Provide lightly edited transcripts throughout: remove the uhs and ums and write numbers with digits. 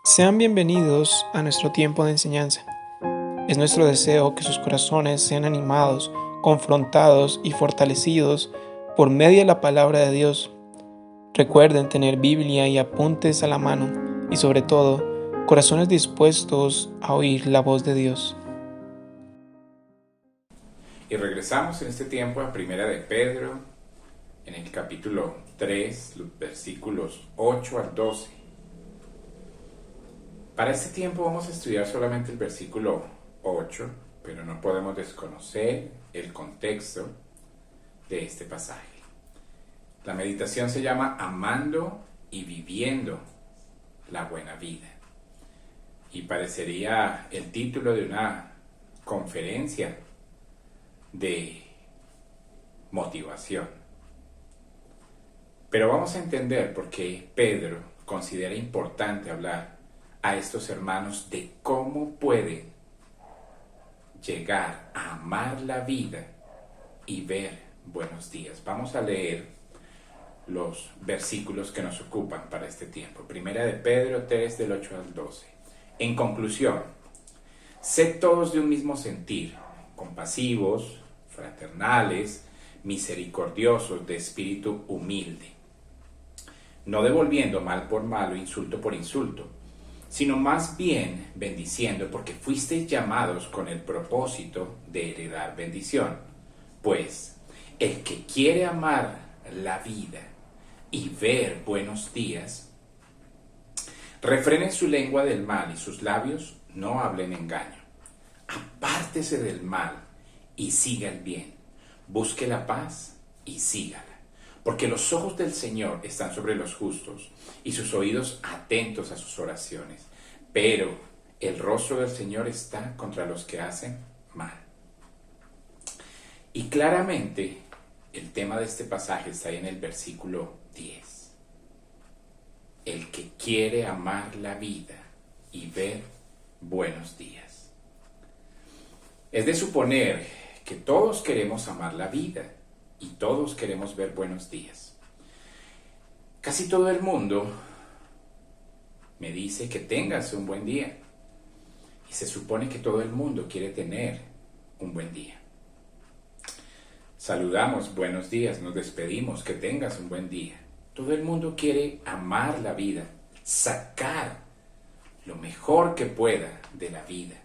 Sean bienvenidos a nuestro tiempo de enseñanza. Es nuestro deseo que sus corazones sean animados, confrontados y fortalecidos por medio de la palabra de Dios. Recuerden tener Biblia y apuntes a la mano y sobre todo, corazones dispuestos a oír la voz de Dios. Y regresamos en este tiempo a Primera de Pedro, en el capítulo 3, los versículos 8 al 12. Para este tiempo vamos a estudiar solamente el versículo 8, pero no podemos desconocer el contexto de este pasaje. La meditación se llama Amando y Viviendo la Buena Vida. Y parecería el título de una conferencia de motivación. Pero vamos a entender por qué Pedro considera importante hablar a estos hermanos de cómo pueden llegar a amar la vida y ver buenos días. Vamos a leer los versículos que nos ocupan para este tiempo. Primera de Pedro 3, del 8 al 12. En conclusión, sed todos de un mismo sentir, compasivos, fraternales, misericordiosos, de espíritu humilde, no devolviendo mal por mal o insulto por insulto, sino más bien bendiciendo, porque fuisteis llamados con el propósito de heredar bendición. Pues el que quiere amar la vida y ver buenos días, refrene su lengua del mal y sus labios no hablen engaño. Apártese del mal y siga el bien. Busque la paz y sígala. Porque los ojos del Señor están sobre los justos y sus oídos atentos a sus oraciones. Pero el rostro del Señor está contra los que hacen mal. Y claramente el tema de este pasaje está ahí en el versículo 10. El que quiere amar la vida y ver buenos días. Es de suponer que todos queremos amar la vida y todos queremos ver buenos días. Casi todo el mundo me dice que tengas un buen día. Y se supone que todo el mundo quiere tener un buen día. Saludamos, buenos días, nos despedimos, que tengas un buen día. Todo el mundo quiere amar la vida, sacar lo mejor que pueda de la vida.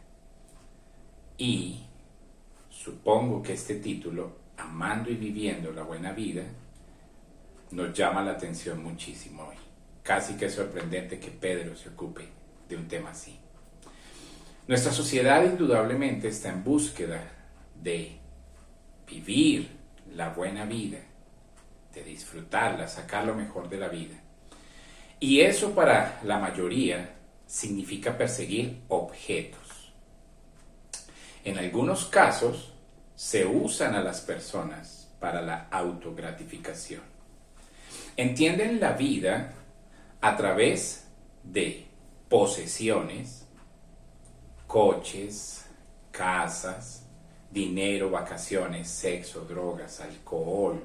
Y supongo que este título, Amando y Viviendo la Buena Vida, nos llama la atención muchísimo hoy. Casi que es sorprendente que Pedro se ocupe de un tema así. Nuestra sociedad indudablemente está en búsqueda de vivir la buena vida, de disfrutarla, sacar lo mejor de la vida. Y eso para la mayoría significa perseguir objetos. En algunos casos se usan a las personas para la autogratificación. Entienden la vida a través de posesiones, coches, casas, dinero, vacaciones, sexo, drogas, alcohol,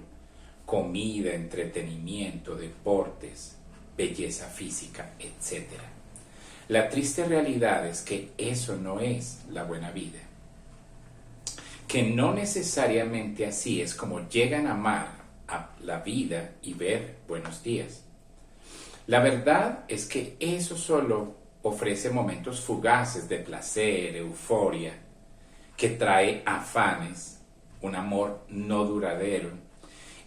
comida, entretenimiento, deportes, belleza física, etc. La triste realidad es que eso no es la buena vida. Que no necesariamente así es como llegan a amar a la vida y ver buenos días. La verdad es que eso solo ofrece momentos fugaces de placer, euforia, que trae afanes, un amor no duradero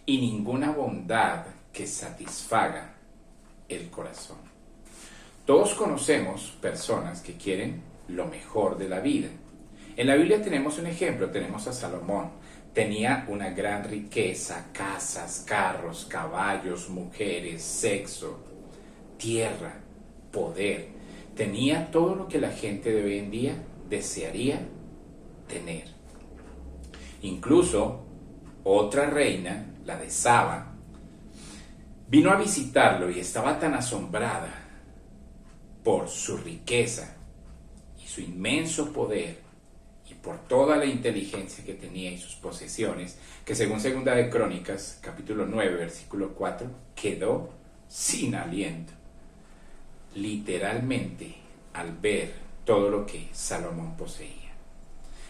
y ninguna bondad que satisfaga el corazón. Todos conocemos personas que quieren lo mejor de la vida. En la Biblia tenemos un ejemplo, tenemos a Salomón. Tenía una gran riqueza, casas, carros, caballos, mujeres, sexo, tierra, poder. Tenía todo lo que la gente de hoy en día desearía tener. Incluso otra reina, la de Saba, vino a visitarlo y estaba tan asombrada por su riqueza y su inmenso poder y por toda la inteligencia que tenía y sus posesiones, que según Segunda de Crónicas, capítulo 9, versículo 4, quedó sin aliento. literalmente al ver todo lo que Salomón poseía.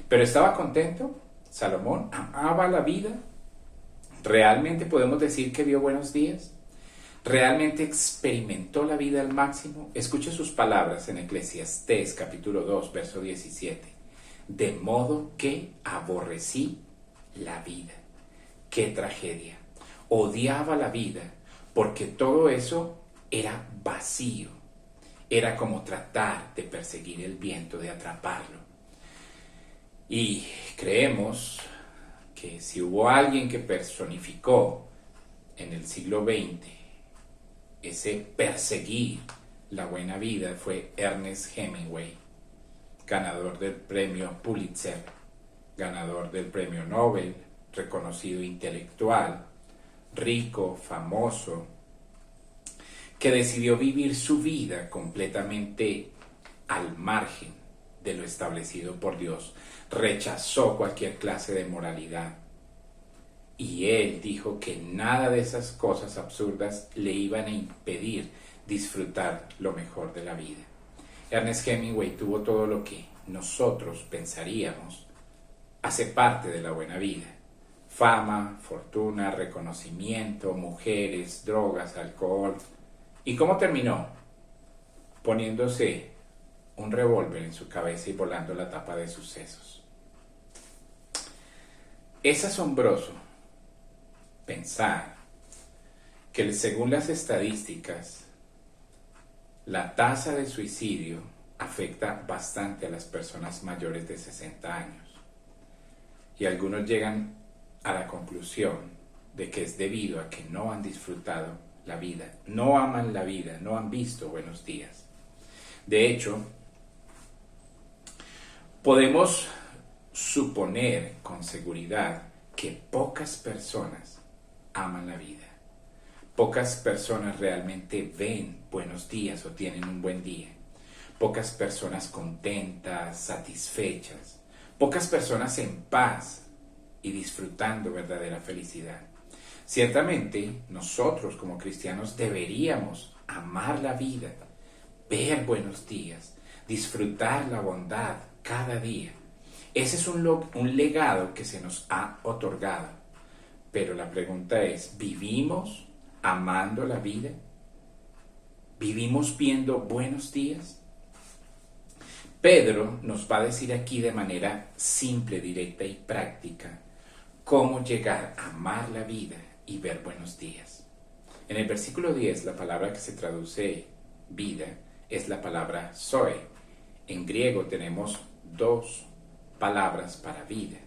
Pero ¿estaba contento? ¿Salomón amaba la vida? ¿Realmente podemos decir que vio buenos días? ¿Realmente experimentó la vida al máximo? Escuche sus palabras en Eclesiastés capítulo 2, verso 17. De modo que aborrecí la vida. ¡Qué tragedia! Odiaba la vida porque todo eso era vacío. Era como tratar de perseguir el viento, de atraparlo. Y creemos que si hubo alguien que personificó en el siglo XX ese perseguir la buena vida, fue Ernest Hemingway, ganador del premio Pulitzer, ganador del premio Nobel, reconocido intelectual, rico, famoso, que decidió vivir su vida completamente al margen de lo establecido por Dios. Rechazó cualquier clase de moralidad. Y él dijo que nada de esas cosas absurdas le iban a impedir disfrutar lo mejor de la vida. Ernest Hemingway tuvo todo lo que nosotros pensaríamos hace parte de la buena vida. Fama, fortuna, reconocimiento, mujeres, drogas, alcohol. ¿Y cómo terminó? Poniéndose un revólver en su cabeza y volando la tapa de sus sesos. Es asombroso pensar que según las estadísticas, la tasa de suicidio afecta bastante a las personas mayores de 60 años. Y algunos llegan a la conclusión de que es debido a que no han disfrutado la vida, no aman la vida, no han visto buenos días. De hecho, podemos suponer con seguridad que pocas personas aman la vida. Pocas personas realmente ven buenos días o tienen un buen día. Pocas personas contentas, satisfechas. Pocas personas en paz y disfrutando verdadera felicidad. Ciertamente, nosotros como cristianos deberíamos amar la vida, ver buenos días, disfrutar la bondad cada día. Ese es un legado que se nos ha otorgado. Pero la pregunta es, ¿vivimos amando la vida? ¿Vivimos viendo buenos días? Pedro nos va a decir aquí de manera simple, directa y práctica cómo llegar a amar la vida y ver buenos días. En el versículo 10, la palabra que se traduce vida es la palabra zoe. En griego tenemos dos palabras para vida.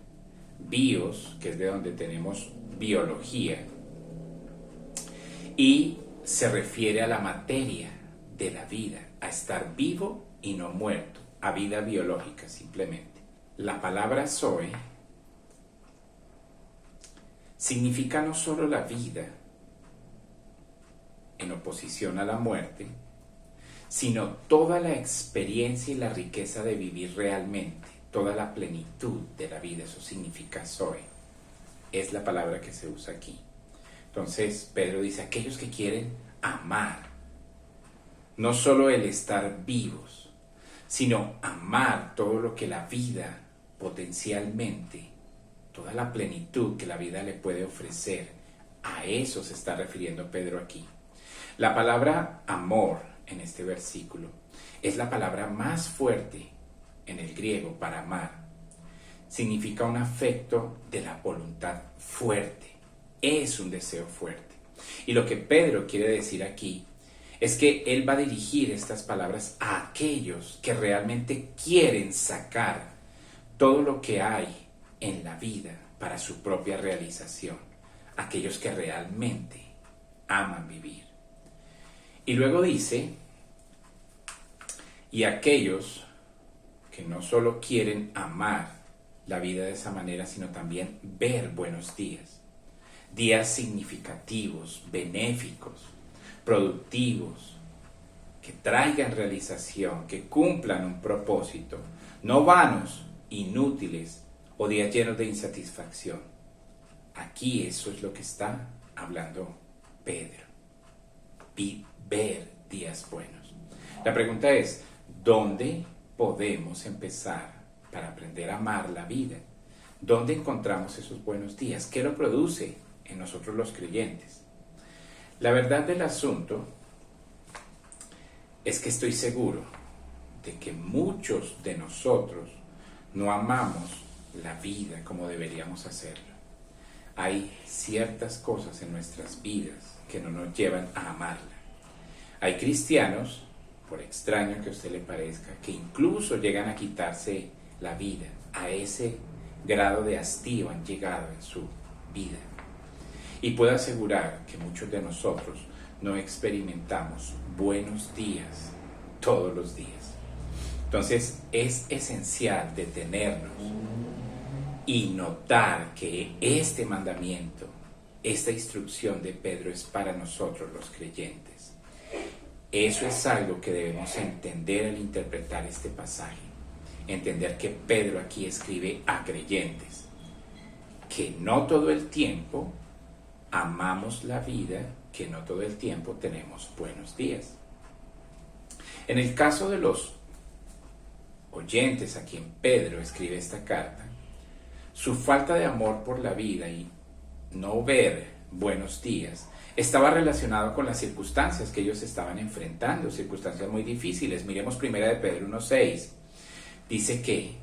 Bios, que es de donde tenemos biología, y se refiere a la materia de la vida, a estar vivo y no muerto, a vida biológica simplemente. La palabra zoe significa no solo la vida en oposición a la muerte, sino toda la experiencia y la riqueza de vivir realmente, toda la plenitud de la vida. Eso significa zoe. Es la palabra que se usa aquí. Entonces Pedro dice, aquellos que quieren amar, no solo el estar vivos, sino amar todo lo que la vida potencialmente, toda la plenitud que la vida le puede ofrecer. A eso se está refiriendo Pedro aquí. La palabra amor en este versículo es la palabra más fuerte en el griego para amar. Significa un afecto de la voluntad fuerte. Es un deseo fuerte. Y lo que Pedro quiere decir aquí es que él va a dirigir estas palabras a aquellos que realmente quieren sacar todo lo que hay en la vida para su propia realización. Aquellos que realmente aman vivir. Y luego dice, y aquellos que no solo quieren amar la vida de esa manera, sino también ver buenos días. Días significativos, benéficos, productivos, que traigan realización, que cumplan un propósito, no vanos, inútiles o días llenos de insatisfacción. Aquí eso es lo que está hablando Pedro. Ver días buenos. La pregunta es, ¿dónde podemos empezar para aprender a amar la vida? ¿Dónde encontramos esos buenos días? ¿Qué lo produce en nosotros los creyentes? La verdad del asunto es que estoy seguro de que muchos de nosotros no amamos la vida como deberíamos hacerlo. Hay ciertas cosas en nuestras vidas que no nos llevan a amarla. Hay cristianos, por extraño que a usted le parezca, que incluso llegan a quitarse la vida. A ese grado de hastío han llegado en su vida. Y puedo asegurar que muchos de nosotros no experimentamos buenos días todos los días. Entonces es esencial detenernos y notar que este mandamiento, esta instrucción de Pedro es para nosotros los creyentes. Eso es algo que debemos entender al interpretar este pasaje. Entender que Pedro aquí escribe a creyentes, que no todo el tiempo amamos la vida, que no todo el tiempo tenemos buenos días. En el caso de los oyentes a quien Pedro escribe esta carta, su falta de amor por la vida y no ver buenos días estaba relacionado con las circunstancias que ellos estaban enfrentando, circunstancias muy difíciles. Miremos primera de Pedro 1:6. Dice que,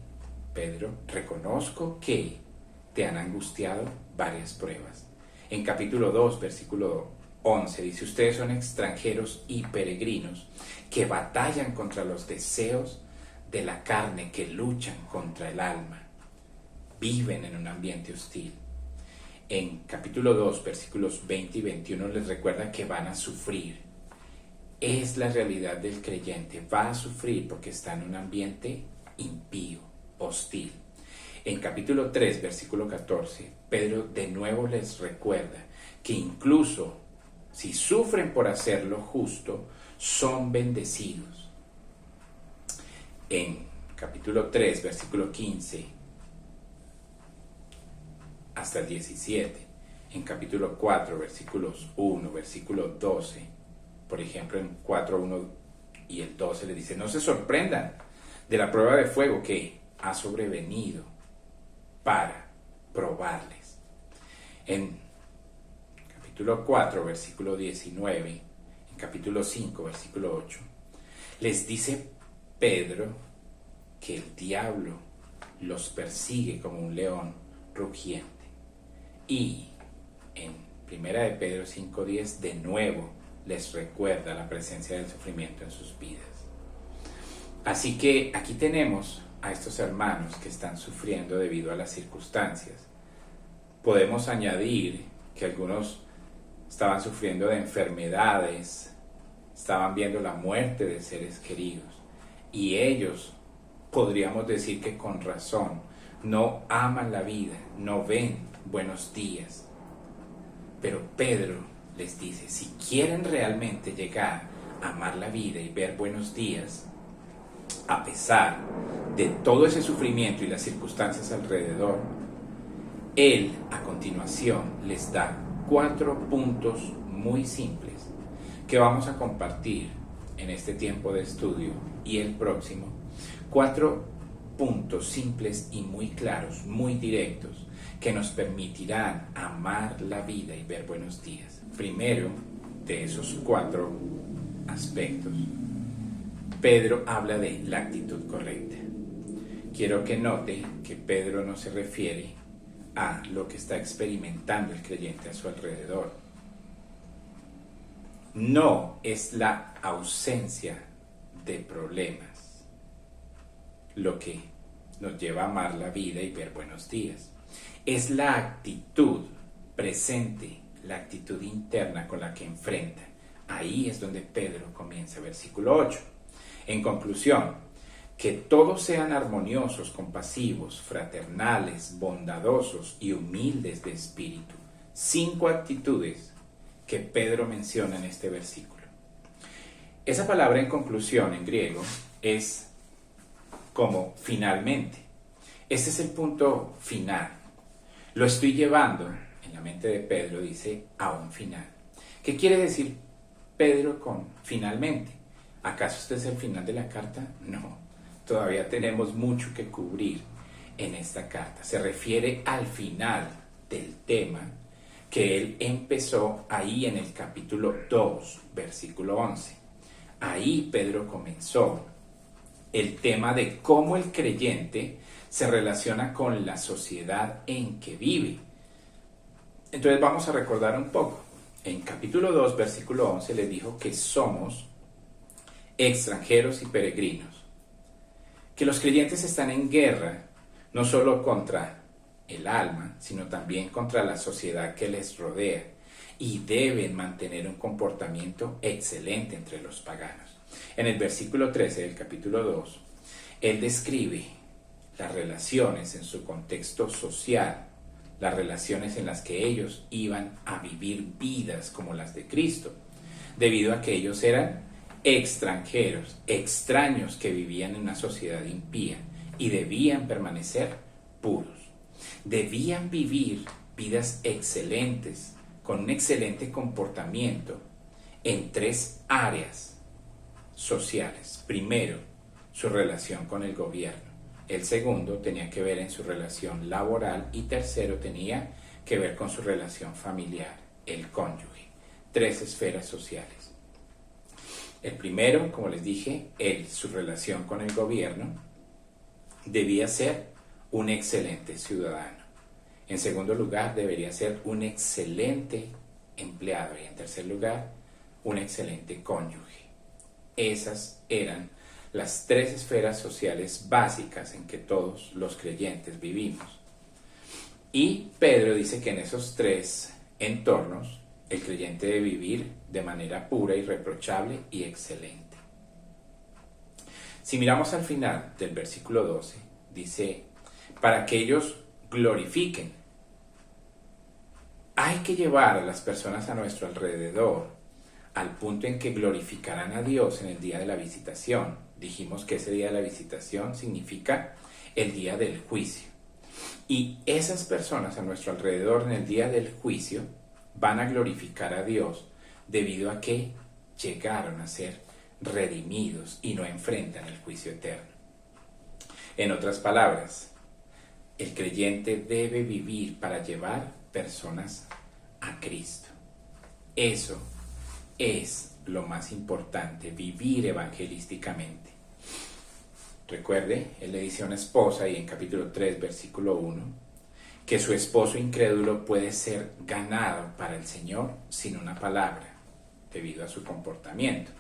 Pedro, reconozco que te han angustiado varias pruebas. En capítulo 2, versículo 11, dice, ustedes son extranjeros y peregrinos que batallan contra los deseos de la carne, que luchan contra el alma. Viven en un ambiente hostil. En capítulo 2, versículos 20 y 21 les recuerda que van a sufrir. Es la realidad del creyente, va a sufrir porque está en un ambiente impío, hostil. En capítulo 3, versículo 14, Pedro de nuevo les recuerda que incluso si sufren por hacer lo justo, son bendecidos. En capítulo 3, versículo 15 hasta el 17, en capítulo 4, versículos 1, versículo 12, por ejemplo en 4, 1 y el 12 le dice, no se sorprendan de la prueba de fuego que ha sobrevenido para probarles. En capítulo 4, versículo 19, en capítulo 5, versículo 8, les dice Pedro que el diablo los persigue como un león rugiente. Y en primera de Pedro 5:10 de nuevo les recuerda la presencia del sufrimiento en sus vidas. Así que aquí tenemos a estos hermanos que están sufriendo debido a las circunstancias. Podemos añadir que algunos estaban sufriendo de enfermedades, estaban viendo la muerte de seres queridos, y ellos, podríamos decir que con razón, no aman la vida, no ven buenos días. Pero Pedro les dice, si quieren realmente llegar a amar la vida y ver buenos días, a pesar de todo ese sufrimiento y las circunstancias alrededor, él a continuación les da 4 puntos muy simples que vamos a compartir en este tiempo de estudio y el próximo. 4 puntos simples y muy claros, muy directos, que nos permitirán amar la vida y ver buenos días. Primero de esos 4 aspectos, Pedro habla de la actitud correcta. Quiero que note que Pedro no se refiere a lo que está experimentando el creyente a su alrededor. No es la ausencia de problemas lo que nos lleva a amar la vida y ver buenos días. Es la actitud presente, la actitud interna con la que enfrenta. Ahí es donde Pedro comienza, versículo 8. En conclusión, que todos sean armoniosos, compasivos, fraternales, bondadosos y humildes de espíritu. 5 actitudes que Pedro menciona en este versículo. Esa palabra en conclusión en griego es como finalmente. Este es el punto final. Lo estoy llevando, en la mente de Pedro dice, a un final. ¿Qué quiere decir Pedro con finalmente? ¿Acaso este es el final de la carta? No, todavía tenemos mucho que cubrir en esta carta. Se refiere al final del tema que él empezó ahí en el capítulo 2, versículo 11. Ahí Pedro comenzó el tema de cómo el creyente se relaciona con la sociedad en que vive. Entonces vamos a recordar un poco. En capítulo 2, versículo 11, le dijo que somos extranjeros y peregrinos, que los creyentes están en guerra no solo contra el alma, sino también contra la sociedad que les rodea, y deben mantener un comportamiento excelente entre los paganos. En el versículo 13 del capítulo 2, él describe las relaciones en su contexto social, las relaciones en las que ellos iban a vivir vidas como las de Cristo, debido a que ellos eran extranjeros, extraños que vivían en una sociedad impía y debían permanecer puros. Debían vivir vidas excelentes, con un excelente comportamiento en 3 áreas sociales. Primero, su relación con el gobierno. El segundo tenía que ver en su relación laboral y tercero tenía que ver con su relación familiar, el cónyuge. 3 esferas sociales. El primero, como les dije, su relación con el gobierno, debía ser un excelente ciudadano. En segundo lugar, debería ser un excelente empleado y en tercer lugar, un excelente cónyuge. Esas eran las 3 esferas sociales básicas en que todos los creyentes vivimos. Y Pedro dice que en esos 3 entornos el creyente debe vivir de manera pura, irreprochable y excelente. Si miramos al final del versículo 12, dice, para que ellos glorifiquen. Hay que llevar a las personas a nuestro alrededor al punto en que glorificarán a Dios en el día de la visitación. Dijimos que ese día de la visitación significa el día del juicio. Y esas personas a nuestro alrededor en el día del juicio van a glorificar a Dios debido a que llegaron a ser redimidos y no enfrentan el juicio eterno. En otras palabras, el creyente debe vivir para llevar personas a Cristo. Eso es lo más importante, vivir evangelísticamente. Recuerde, él le dice a una esposa, y en capítulo 3, versículo 1, que su esposo incrédulo puede ser ganado para el Señor sin una palabra, debido a su comportamiento.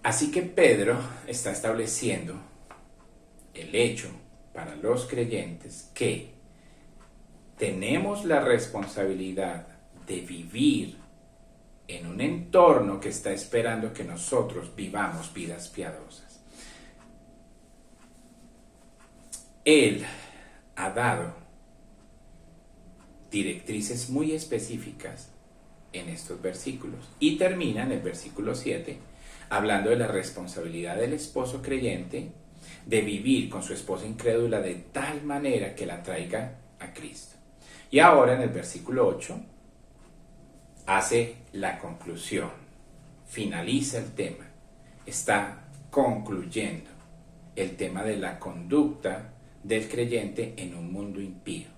Así que Pedro está estableciendo el hecho para los creyentes que tenemos la responsabilidad de vivir en un entorno que está esperando que nosotros vivamos vidas piadosas. Él ha dado directrices muy específicas en estos versículos y termina en el versículo 7 hablando de la responsabilidad del esposo creyente de vivir con su esposa incrédula de tal manera que la traiga a Cristo. Y ahora en el versículo 8 hace la conclusión, finaliza el tema, está concluyendo el tema de la conducta del creyente en un mundo impío.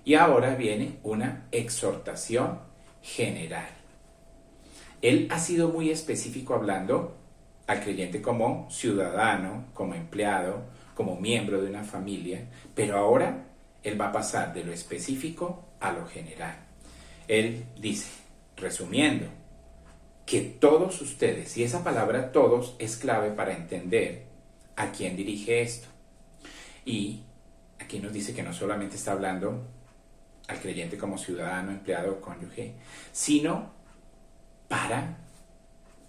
Y ahora viene una exhortación general. Él ha sido muy específico hablando al creyente como ciudadano, como empleado, como miembro de una familia, pero ahora él va a pasar de lo específico a lo general. Él dice, resumiendo, que todos ustedes, y esa palabra todos es clave para entender a quién dirige esto. Y aquí nos dice que no solamente está hablando al creyente como ciudadano, empleado, cónyuge, sino para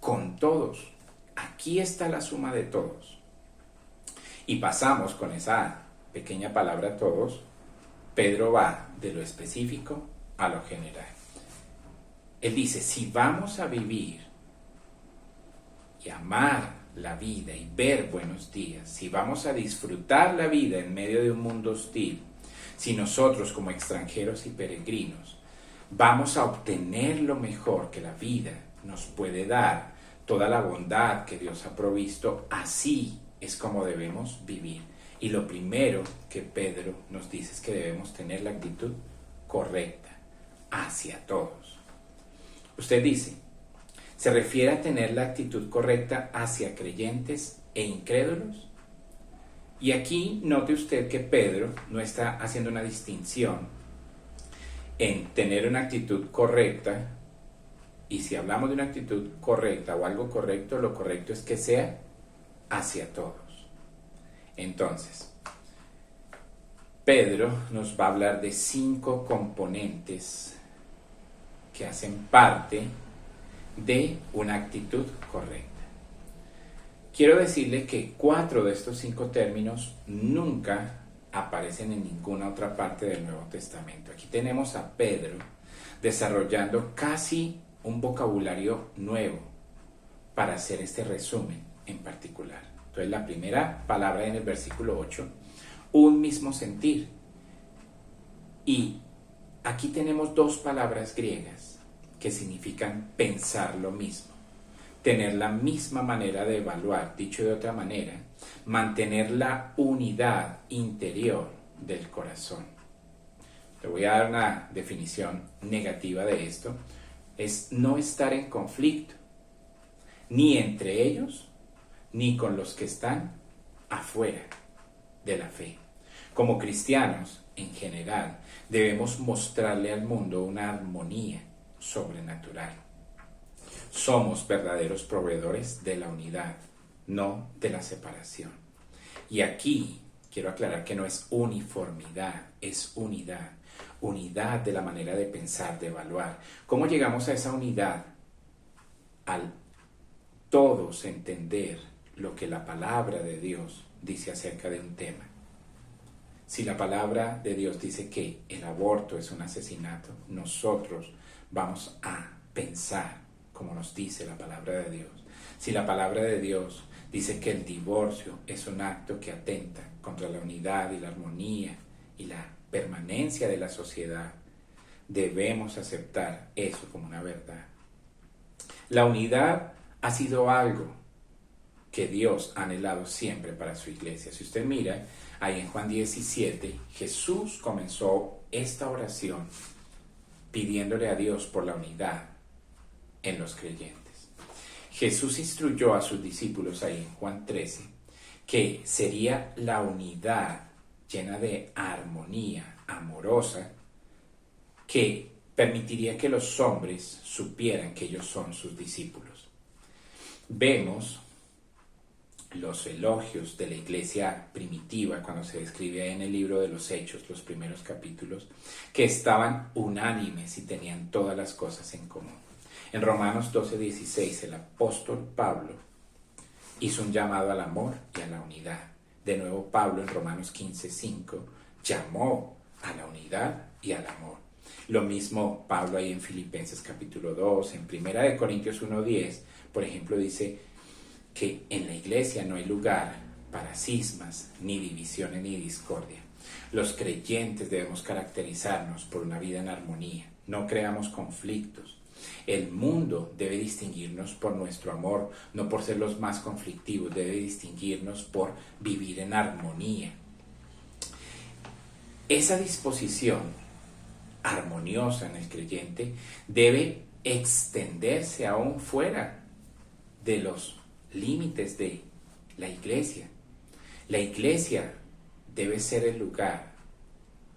con todos. Aquí está la suma de todos. Y pasamos con esa pequeña palabra todos. Pedro va de lo específico a lo general. Él dice, si vamos a vivir y amar la vida y ver buenos días, si vamos a disfrutar la vida en medio de un mundo hostil, si nosotros como extranjeros y peregrinos vamos a obtener lo mejor que la vida nos puede dar toda la bondad que Dios ha provisto, así es como debemos vivir. Y lo primero que Pedro nos dice es que debemos tener la actitud correcta hacia todos. Usted dice, ¿se refiere a tener la actitud correcta hacia creyentes e incrédulos? Y aquí note usted que Pedro no está haciendo una distinción en tener una actitud correcta, y si hablamos de una actitud correcta o algo correcto, lo correcto es que sea hacia todos. Entonces, Pedro nos va a hablar de 5 componentes que hacen parte de una actitud correcta. Quiero decirle que 4 de estos 5 términos nunca aparecen en ninguna otra parte del Nuevo Testamento. Aquí tenemos a Pedro desarrollando casi un vocabulario nuevo para hacer este resumen en particular. Entonces, la primera palabra en el versículo 8, un mismo sentir. Y aquí tenemos 2 palabras griegas que significan pensar lo mismo, tener la misma manera de evaluar, dicho de otra manera, mantener la unidad interior del corazón. Le voy a dar una definición negativa de esto. Es no estar en conflicto, ni entre ellos, ni con los que están afuera de la fe. Como cristianos, en general, debemos mostrarle al mundo una armonía sobrenatural. Somos verdaderos proveedores de la unidad, no de la separación. Y aquí quiero aclarar que no es uniformidad, es unidad. Unidad de la manera de pensar, de evaluar. ¿Cómo llegamos a esa unidad? Al todos entender lo que la palabra de Dios dice acerca de un tema. Si la palabra de Dios dice que el aborto es un asesinato, nosotros vamos a pensar como nos dice la palabra de Dios. Si la palabra de Dios dice que el divorcio es un acto que atenta contra la unidad y la armonía y la permanencia de la sociedad, debemos aceptar eso como una verdad. La unidad ha sido algo que Dios ha anhelado siempre para su iglesia. Si usted mira, ahí en Juan 17, Jesús comenzó esta oración pidiéndole a Dios por la unidad en los creyentes. Jesús instruyó a sus discípulos ahí en Juan 13 que sería la unidad llena de armonía amorosa que permitiría que los hombres supieran que ellos son sus discípulos. Vemos los elogios de la iglesia primitiva cuando se describe en el libro de los Hechos, los primeros capítulos, que estaban unánimes y tenían todas las cosas en común. En Romanos 12:16 el apóstol Pablo hizo un llamado al amor y a la unidad. De nuevo Pablo en Romanos 15:5 llamó a la unidad y al amor. Lo mismo Pablo ahí en Filipenses capítulo 2, en Primera de Corintios 1:10, por ejemplo, dice que en la iglesia no hay lugar para cismas, ni divisiones, ni discordia. Los creyentes debemos caracterizarnos por una vida en armonía. No creamos conflictos. El mundo debe distinguirnos por nuestro amor, no por ser los más conflictivos. Debe distinguirnos por vivir en armonía. Esa disposición armoniosa en el creyente debe extenderse aún fuera de los límites de la iglesia. La iglesia debe ser el lugar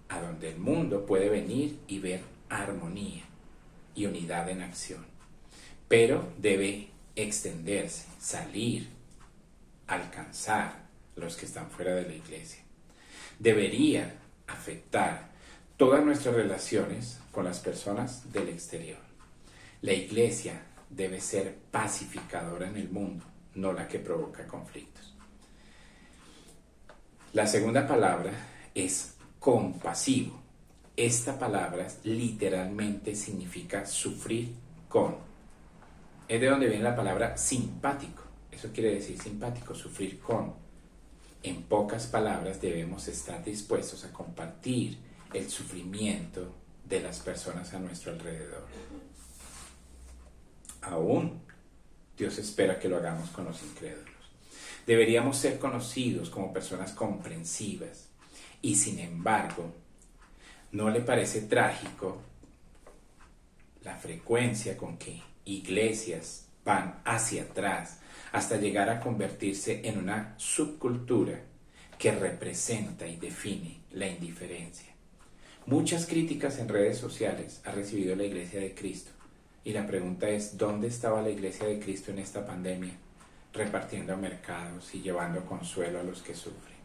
a donde el mundo puede venir y ver armonía y unidad en acción, pero debe extenderse, salir, alcanzar los que están fuera de la iglesia. Debería afectar todas nuestras relaciones con las personas del exterior. La iglesia debe ser pacificadora en el mundo, no la que provoca conflictos. La segunda palabra es compasivo. Esta palabra literalmente significa sufrir con. Es de donde viene la palabra simpático. Eso quiere decir simpático, sufrir con. En pocas palabras, debemos estar dispuestos a compartir el sufrimiento de las personas a nuestro alrededor. Aún Dios espera que lo hagamos con los incrédulos. Deberíamos ser conocidos como personas comprensivas y sin embargo, ¿no le parece trágico la frecuencia con que iglesias van hacia atrás hasta llegar a convertirse en una subcultura que representa y define la indiferencia? Muchas críticas en redes sociales ha recibido la Iglesia de Cristo y la pregunta es, ¿dónde estaba la Iglesia de Cristo en esta pandemia? Repartiendo mercados y llevando consuelo a los que sufren.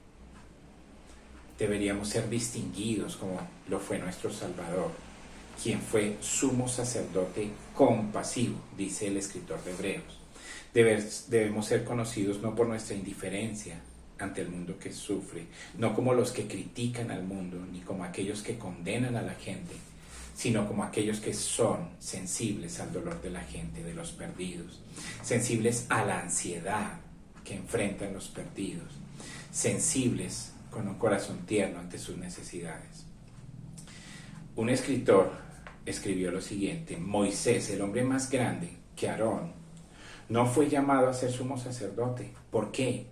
Deberíamos ser distinguidos como lo fue nuestro Salvador, quien fue sumo sacerdote compasivo, dice el escritor de Hebreos. Debemos ser conocidos no por nuestra indiferencia ante el mundo que sufre, no como los que critican al mundo, ni como aquellos que condenan a la gente, sino como aquellos que son sensibles al dolor de la gente, de los perdidos, sensibles a la ansiedad que enfrentan los perdidos, sensibles con un corazón tierno ante sus necesidades. Un escritor escribió lo siguiente: Moisés, el hombre más grande que Aarón, no fue llamado a ser sumo sacerdote. ¿Por qué?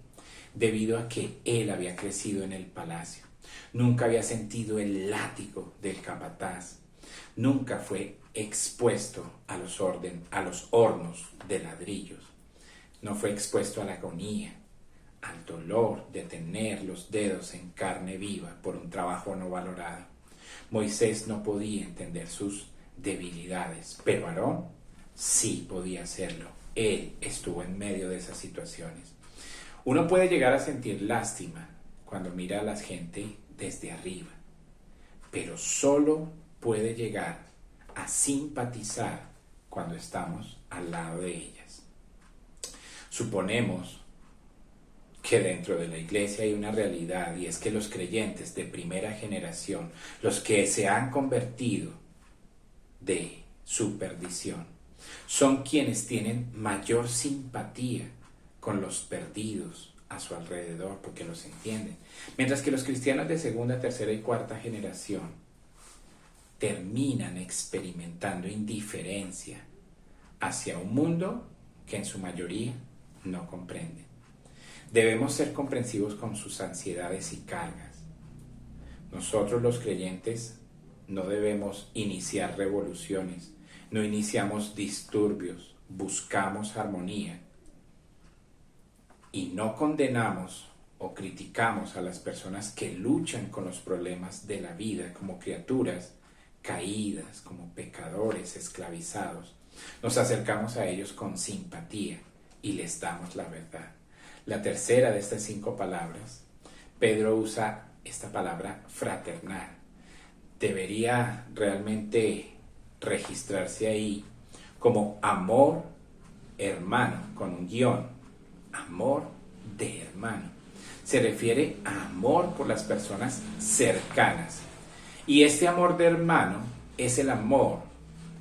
Debido a que él había crecido en el palacio. Nunca había sentido el látigo del capataz. Nunca fue expuesto a los hornos de ladrillos. No fue expuesto a la agonía, al dolor de tener los dedos en carne viva por un trabajo no valorado. Moisés no podía entender sus debilidades, pero Aarón sí podía hacerlo. Él estuvo en medio de esas situaciones. Uno puede llegar a sentir lástima cuando mira a la gente desde arriba, pero solo puede llegar a simpatizar cuando estamos al lado de ellas. Suponemos que dentro de la iglesia hay una realidad, y es que los creyentes de primera generación, los que se han convertido de su perdición, son quienes tienen mayor simpatía con los perdidos a su alrededor, porque los entienden. Mientras que los cristianos de segunda, tercera y cuarta generación terminan experimentando indiferencia hacia un mundo que en su mayoría no comprenden. Debemos ser comprensivos con sus ansiedades y cargas. Nosotros los creyentes no debemos iniciar revoluciones, no iniciamos disturbios, buscamos armonía y no condenamos o criticamos a las personas que luchan con los problemas de la vida como criaturas caídas, como pecadores esclavizados. Nos acercamos a ellos con simpatía y les damos la verdad. La tercera de estas 5 palabras, Pedro usa esta palabra fraternal. Debería realmente registrarse ahí como amor hermano, con un guión, amor de hermano. Se refiere a amor por las personas cercanas. Y este amor de hermano es el amor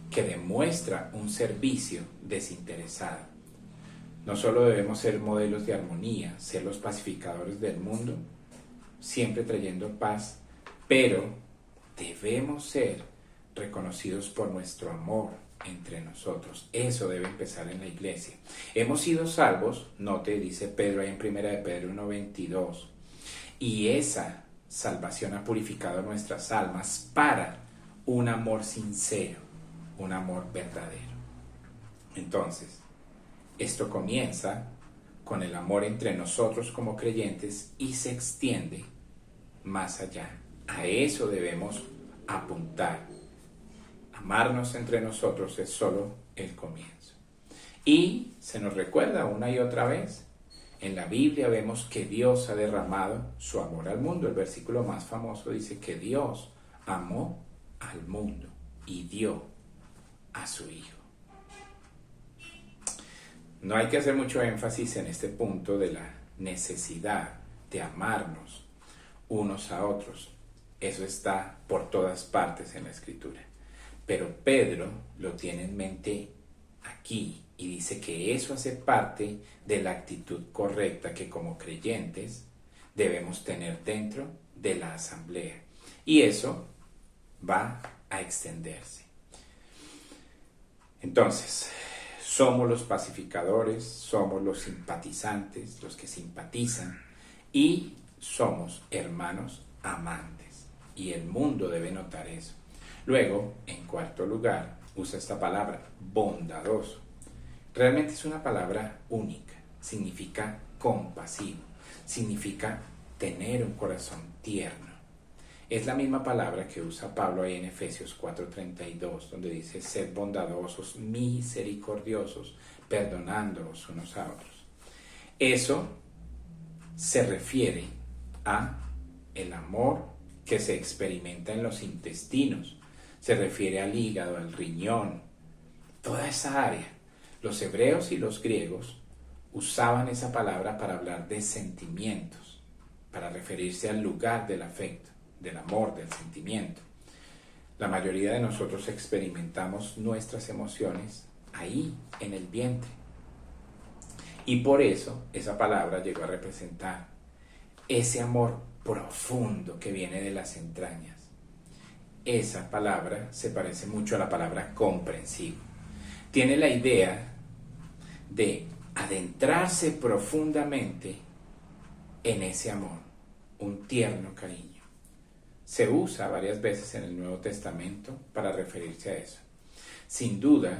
que demuestra un servicio desinteresado. No solo debemos ser modelos de armonía, ser los pacificadores del mundo, siempre trayendo paz, pero debemos ser reconocidos por nuestro amor entre nosotros. Eso debe empezar en la iglesia. Hemos sido salvos, note, dice Pedro ahí en 1 de Pedro 1:22, y esa salvación ha purificado nuestras almas para un amor sincero, un amor verdadero. Entonces, esto comienza con el amor entre nosotros como creyentes y se extiende más allá. A eso debemos apuntar. Amarnos entre nosotros es solo el comienzo. Y se nos recuerda una y otra vez, en la Biblia vemos que Dios ha derramado su amor al mundo. El versículo más famoso dice que Dios amó al mundo y dio a su Hijo. No hay que hacer mucho énfasis en este punto de la necesidad de amarnos unos a otros. Eso está por todas partes en la Escritura. Pero Pedro lo tiene en mente aquí y dice que eso hace parte de la actitud correcta que como creyentes debemos tener dentro de la asamblea. Y eso va a extenderse. Entonces, Somos los pacificadores, somos los simpatizantes, los que simpatizan, y somos hermanos amantes. Y el mundo debe notar eso. Luego, en cuarto lugar, usa esta palabra, bondadoso. Realmente es una palabra única. Significa compasivo. Significa tener un corazón tierno. Es la misma palabra que usa Pablo ahí en Efesios 4:32, donde dice, sed bondadosos, misericordiosos, perdonándoos unos a otros. Eso se refiere a el amor que se experimenta en los intestinos, se refiere al hígado, al riñón, toda esa área. Los hebreos y los griegos usaban esa palabra para hablar de sentimientos, para referirse al lugar del afecto, del amor, del sentimiento. La mayoría de nosotros experimentamos nuestras emociones ahí, en el vientre. Y por eso esa palabra llegó a representar ese amor profundo que viene de las entrañas. Esa palabra se parece mucho a la palabra comprensivo. Tiene la idea de adentrarse profundamente en ese amor, un tierno cariño. Se usa varias veces en el Nuevo Testamento para referirse a eso. Sin duda,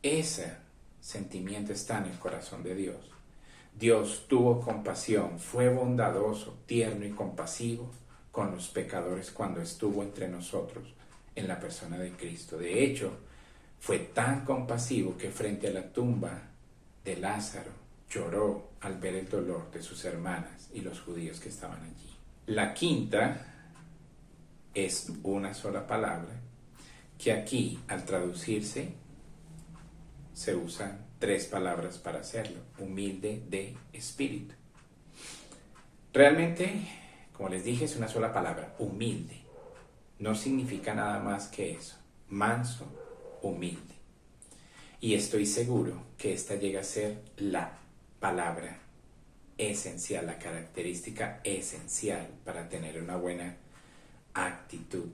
ese sentimiento está en el corazón de Dios. Dios tuvo compasión, fue bondadoso, tierno y compasivo con los pecadores cuando estuvo entre nosotros en la persona de Cristo. De hecho, fue tan compasivo que frente a la tumba de Lázaro lloró al ver el dolor de sus hermanas y los judíos que estaban allí. La quinta es una sola palabra que aquí, al traducirse, se usan tres palabras para hacerlo. Humilde de espíritu. Realmente, como les dije, es una sola palabra, humilde. No significa nada más que eso. Manso, humilde. Y estoy seguro que esta llega a ser la palabra esencial, la característica esencial para tener una buena actitud.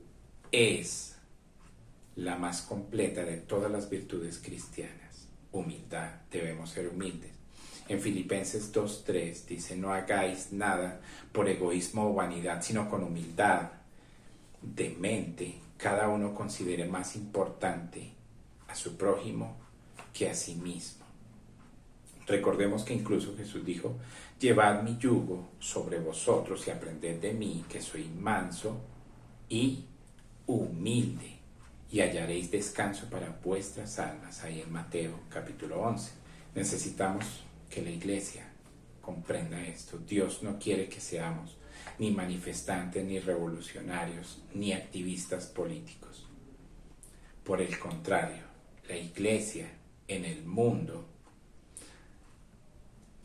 Es la más completa de todas las virtudes cristianas. Humildad, debemos ser humildes. En Filipenses 2:3 dice, no hagáis nada por egoísmo o vanidad, sino con humildad de mente, cada uno considere más importante a su prójimo que a sí mismo. Recordemos que incluso Jesús dijo, llevad mi yugo sobre vosotros y aprended de mí, que soy manso y humilde, y hallaréis descanso para vuestras almas, ahí en Mateo capítulo 11. Necesitamos que la iglesia comprenda esto. Dios no quiere que seamos ni manifestantes, ni revolucionarios, ni activistas políticos. Por el contrario, la iglesia en el mundo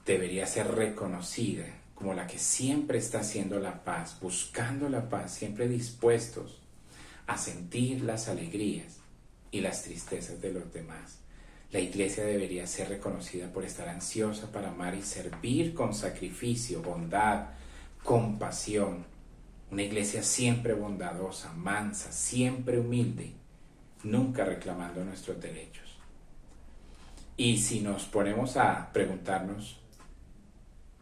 debería ser reconocida como la que siempre está haciendo la paz, buscando la paz, siempre dispuestos a sentir las alegrías y las tristezas de los demás. La iglesia debería ser reconocida por estar ansiosa para amar y servir con sacrificio, bondad, compasión. Una iglesia siempre bondadosa, mansa, siempre humilde, nunca reclamando nuestros derechos. Y si nos ponemos a preguntarnos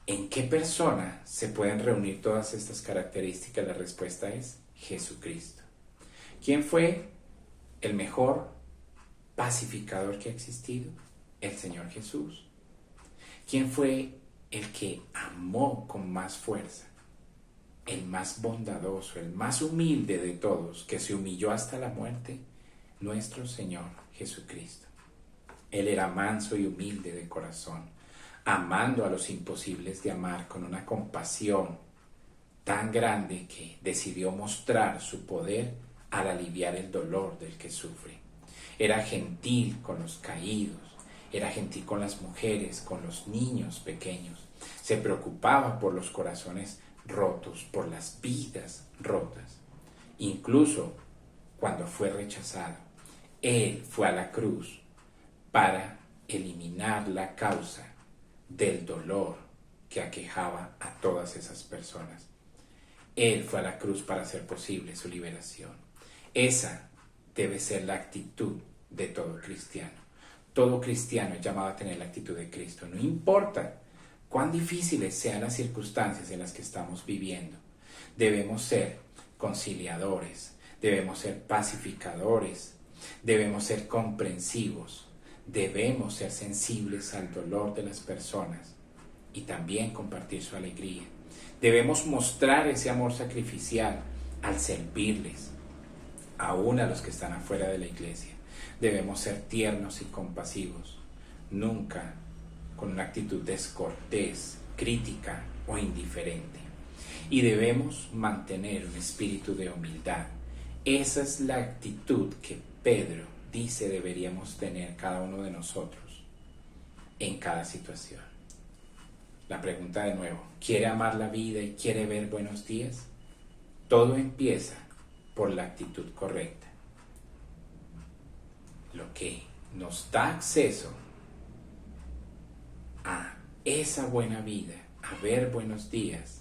¿en qué persona se pueden reunir todas estas características? La respuesta es Jesucristo. ¿Quién fue el mejor pacificador que ha existido? El Señor Jesús. ¿Quién fue el que amó con más fuerza? El más bondadoso, el más humilde de todos, que se humilló hasta la muerte, nuestro Señor Jesucristo. Él era manso y humilde de corazón, amando a los imposibles de amar con una compasión tan grande que decidió mostrar su poder al aliviar el dolor del que sufre. Era gentil con los caídos, era gentil con las mujeres, con los niños pequeños. Se preocupaba por los corazones rotos, por las vidas rotas. Incluso cuando fue rechazado, Él fue a la cruz para eliminar la causa del dolor que aquejaba a todas esas personas. Él fue a la cruz para hacer posible su liberación. Esa debe ser la actitud de todo cristiano. Todo cristiano es llamado a tener la actitud de Cristo. No importa cuán difíciles sean las circunstancias en las que estamos viviendo. Debemos ser conciliadores, debemos ser pacificadores, debemos ser comprensivos, debemos ser sensibles al dolor de las personas y también compartir su alegría. Debemos mostrar ese amor sacrificial al servirles, aún a los que están afuera de la iglesia. Debemos ser tiernos y compasivos, nunca con una actitud descortés, crítica o indiferente. Y debemos mantener un espíritu de humildad. Esa es la actitud que Pedro dice deberíamos tener cada uno de nosotros en cada situación. La pregunta de nuevo, ¿quiere amar la vida y quiere ver buenos días? Todo empieza por la actitud correcta. Lo que nos da acceso a esa buena vida, a ver buenos días,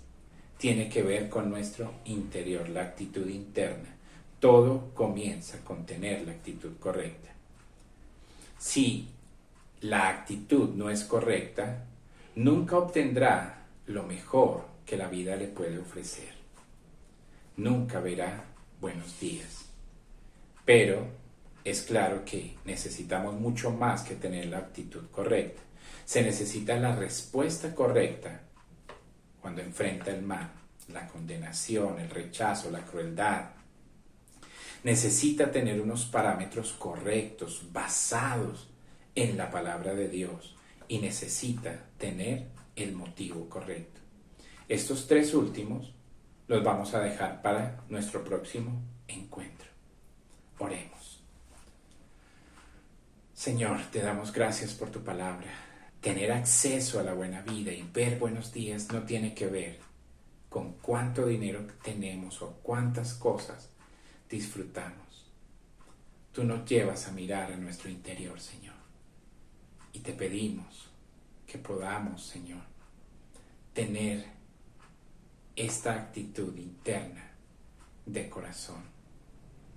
tiene que ver con nuestro interior, la actitud interna. Todo comienza con tener la actitud correcta. Si la actitud no es correcta, nunca obtendrá lo mejor que la vida le puede ofrecer. Nunca verá buenos días. Pero es claro que necesitamos mucho más que tener la actitud correcta. Se necesita la respuesta correcta cuando enfrenta el mal, la condenación, el rechazo, la crueldad. Necesita tener unos parámetros correctos, basados en la palabra de Dios, y necesita tener el motivo correcto. Estos tres últimos los vamos a dejar para nuestro próximo encuentro. Oremos. Señor, te damos gracias por tu palabra. Tener acceso a la buena vida y ver buenos días no tiene que ver con cuánto dinero tenemos o cuántas cosas disfrutamos. Tú nos llevas a mirar a nuestro interior, Señor. Y te pedimos que podamos, Señor, tener esta actitud interna de corazón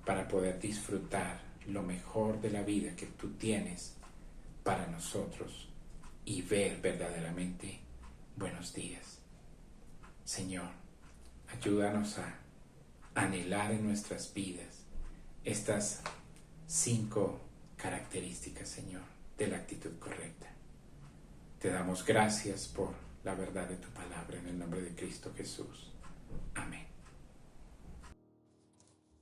para poder disfrutar lo mejor de la vida que tú tienes para nosotros y ver verdaderamente buenos días. Señor, ayúdanos a anhelar en nuestras vidas estas 5 características, Señor, de la actitud correcta. Te damos gracias por la verdad de tu palabra en el nombre de Cristo Jesús. Amén.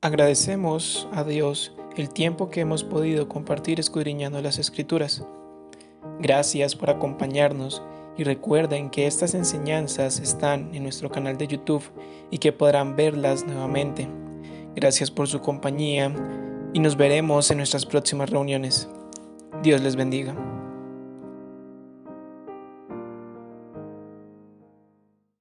Agradecemos a Dios el tiempo que hemos podido compartir escudriñando las Escrituras. Gracias por acompañarnos y recuerden que estas enseñanzas están en nuestro canal de YouTube y que podrán verlas nuevamente. Gracias por su compañía y nos veremos en nuestras próximas reuniones. Dios les bendiga.